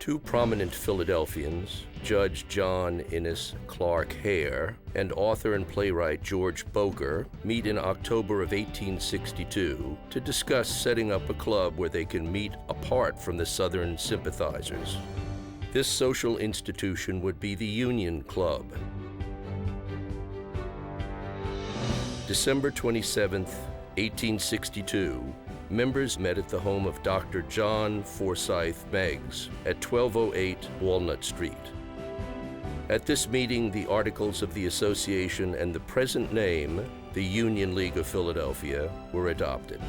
Two prominent Philadelphians, Judge John Innes Clark Hare and author and playwright George Boker, meet in October of 1862 to discuss setting up a club where they can meet apart from the Southern sympathizers. This social institution would be the Union Club. December 27, 1862, members met at the home of Dr. John Forsyth Meggs at 1208 Walnut Street. At this meeting, the Articles of the Association and the present name, the Union League of Philadelphia, were adopted.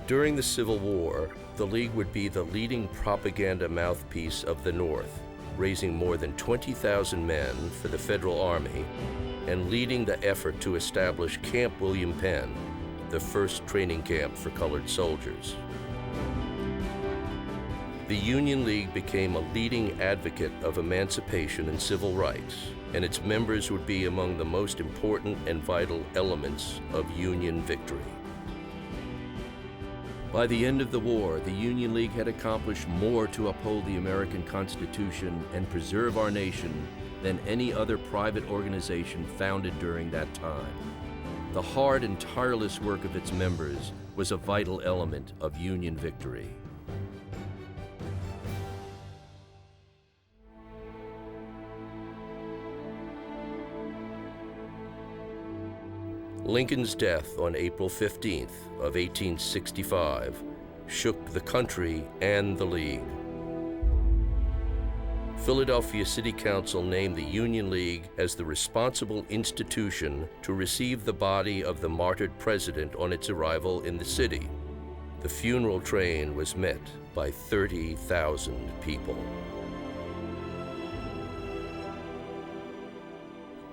During the Civil War, the League would be the leading propaganda mouthpiece of the North, raising more than 20,000 men for the Federal Army and leading the effort to establish Camp William Penn, the first training camp for colored soldiers. The Union League became a leading advocate of emancipation and civil rights, and its members would be among the most important and vital elements of Union victory. By the end of the war, the Union League had accomplished more to uphold the American Constitution and preserve our nation than any other private organization founded during that time. The hard and tireless work of its members was a vital element of Union victory. Lincoln's death on April 15th of 1865 shook the country and the League. Philadelphia City Council named the Union League as the responsible institution to receive the body of the martyred president on its arrival in the city. The funeral train was met by 30,000 people.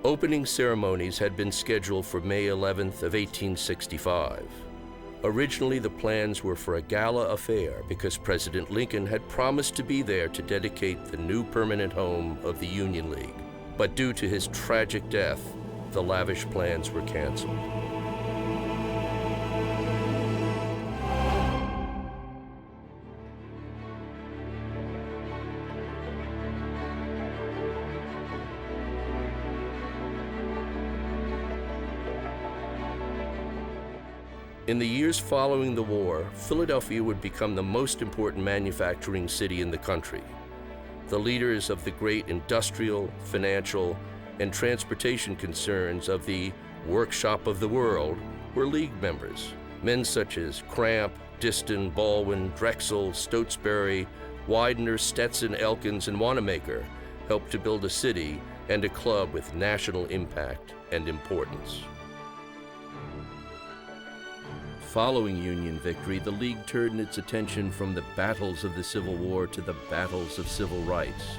Opening ceremonies had been scheduled for May 11th of 1865. Originally, the plans were for a gala affair because President Lincoln had promised to be there to dedicate the new permanent home of the Union League. But due to his tragic death, the lavish plans were canceled. In the years following the war, Philadelphia would become the most important manufacturing city in the country. The leaders of the great industrial, financial, and transportation concerns of the workshop of the world were League members. Men such as Cramp, Diston, Baldwin, Drexel, Stotesbury, Widener, Stetson, Elkins, and Wanamaker helped to build a city and a club with national impact and importance. Following Union victory, the League turned its attention from the battles of the Civil War to the battles of civil rights.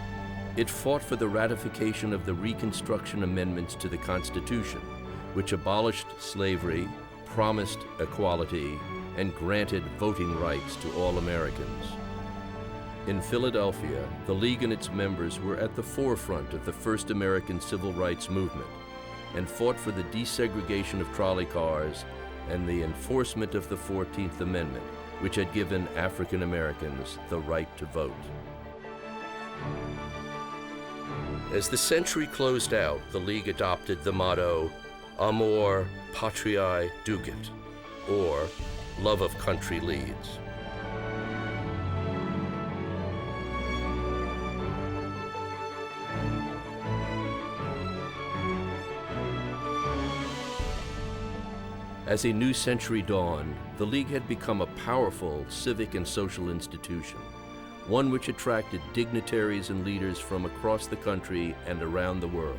It fought for the ratification of the Reconstruction Amendments to the Constitution, which abolished slavery, promised equality, and granted voting rights to all Americans. In Philadelphia, the League and its members were at the forefront of the first American civil rights movement and fought for the desegregation of trolley cars and the enforcement of the 14th Amendment, which had given African Americans the right to vote. As the century closed out, the League adopted the motto, Amor Patriae Ducit, or Love of Country Leads. As a new century dawned, the League had become a powerful civic and social institution, one which attracted dignitaries and leaders from across the country and around the world.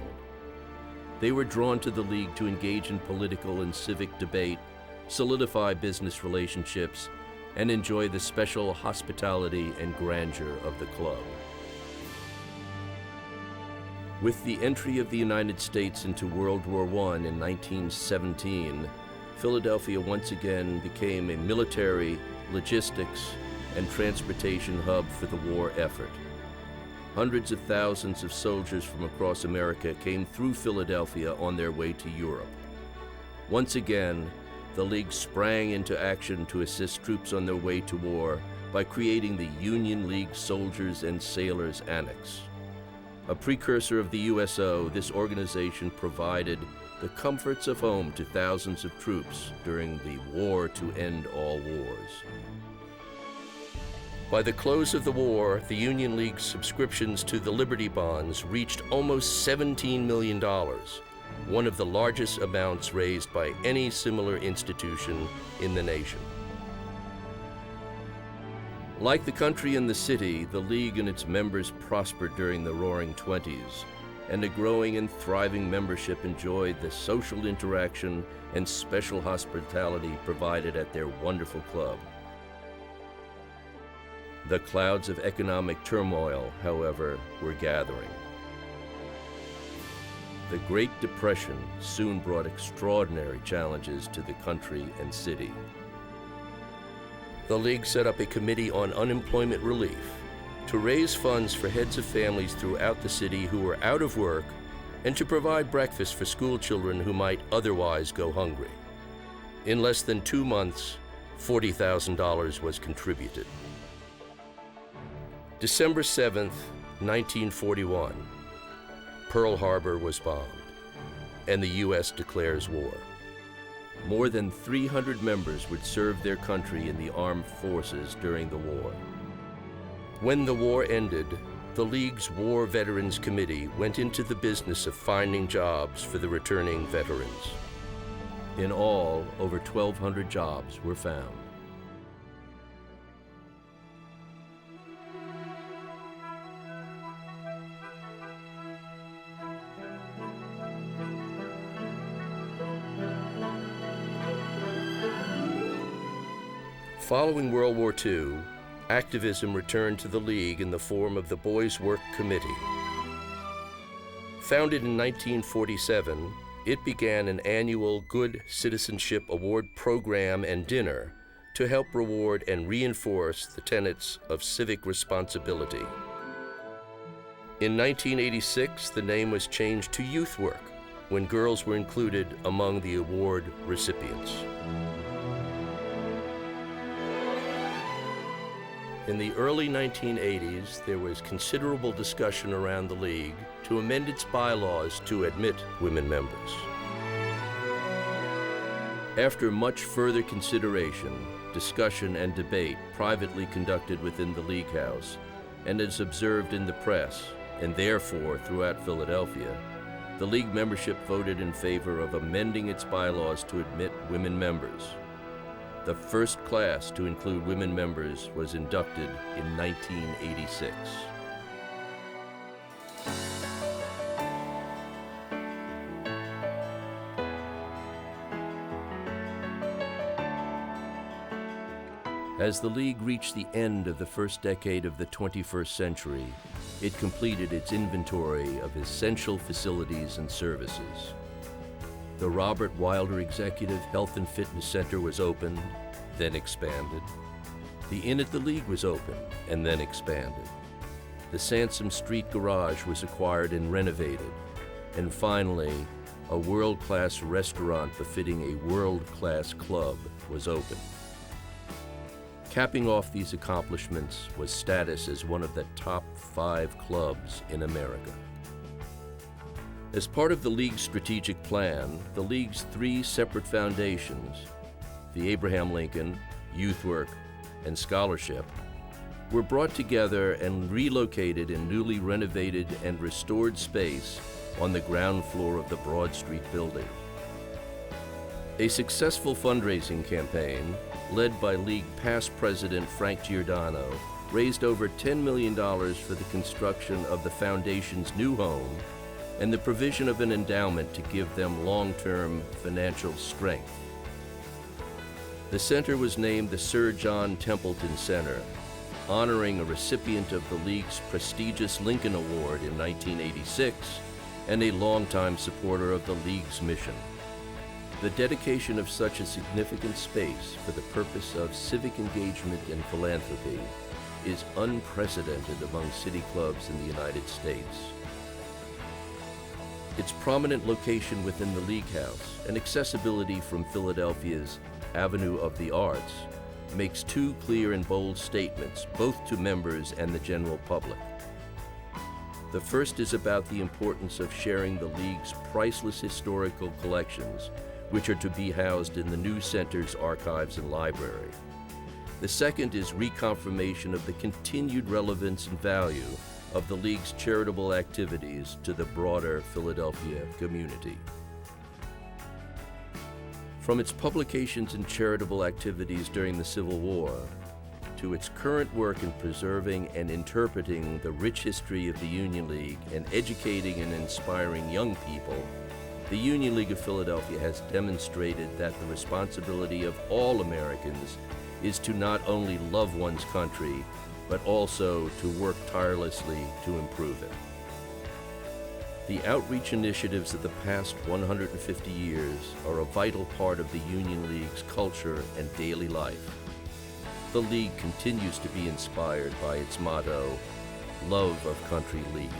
They were drawn to the League to engage in political and civic debate, solidify business relationships, and enjoy the special hospitality and grandeur of the club. With the entry of the United States into World War I in 1917, Philadelphia once again became a military, logistics, and transportation hub for the war effort. Hundreds of thousands of soldiers from across America came through Philadelphia on their way to Europe. Once again, the League sprang into action to assist troops on their way to war by creating the Union League Soldiers and Sailors Annex. A precursor of the USO, this organization provided the comforts of home to thousands of troops during the War to End All Wars. By the close of the war, the Union League's subscriptions to the Liberty Bonds reached almost $17 million, one of the largest amounts raised by any similar institution in the nation. Like the country and the city, the League and its members prospered during the Roaring '20s, and a growing and thriving membership enjoyed the social interaction and special hospitality provided at their wonderful club. The clouds of economic turmoil, however, were gathering. The Great Depression soon brought extraordinary challenges to the country and city. The League set up a committee on unemployment relief to raise funds for heads of families throughout the city who were out of work and to provide breakfast for school children who might otherwise go hungry. In less than 2 months, $40,000 was contributed. December 7th, 1941, Pearl Harbor was bombed, and the U.S. declares war. More than 300 members would serve their country in the armed forces during the war. When the war ended, the League's War Veterans Committee went into the business of finding jobs for the returning veterans. In all, over 1,200 jobs were found. Following World War II, activism returned to the League in the form of the Boys' Work Committee. Founded in 1947, it began an annual Good Citizenship Award program and dinner to help reward and reinforce the tenets of civic responsibility. In 1986, the name was changed to Youth Work, when girls were included among the award recipients. In the early 1980s, there was considerable discussion around the League to amend its bylaws to admit women members. After much further consideration, discussion, and debate privately conducted within the League House, and as observed in the press, and therefore throughout Philadelphia, the League membership voted in favor of amending its bylaws to admit women members. The first class to include women members was inducted in 1986. As the League reached the end of the first decade of the 21st century, it completed its inventory of essential facilities and services. The Robert Wilder Executive Health and Fitness Center was opened, then expanded. The Inn at the League was opened and then expanded. The Sansom Street Garage was acquired and renovated. And finally, a world-class restaurant befitting a world-class club was opened. Capping off these accomplishments was status as one of the top 5 clubs in America. As part of the League's strategic plan, the League's 3 separate foundations, the Abraham Lincoln, Youth Work, and Scholarship, were brought together and relocated in newly renovated and restored space on the ground floor of the Broad Street building. A successful fundraising campaign, led by League past president Frank Giordano, raised over $10 million for the construction of the foundation's new home and the provision of an endowment to give them long-term financial strength. The center was named the Sir John Templeton Center, honoring a recipient of the League's prestigious Lincoln Award in 1986 and a longtime supporter of the League's mission. The dedication of such a significant space for the purpose of civic engagement and philanthropy is unprecedented among city clubs in the United States. Its prominent location within the League House and accessibility from Philadelphia's Avenue of the Arts makes two clear and bold statements, both to members and the general public. The first is about the importance of sharing the League's priceless historical collections, which are to be housed in the new center's archives and library. The second is reconfirmation of the continued relevance and value of the League's charitable activities to the broader Philadelphia community. From its publications and charitable activities during the Civil War, to its current work in preserving and interpreting the rich history of the Union League and educating and inspiring young people, the Union League of Philadelphia has demonstrated that the responsibility of all Americans is to not only love one's country, but also to work tirelessly to improve it. The outreach initiatives of the past 150 years are a vital part of the Union League's culture and daily life. The League continues to be inspired by its motto, "Love of Country League."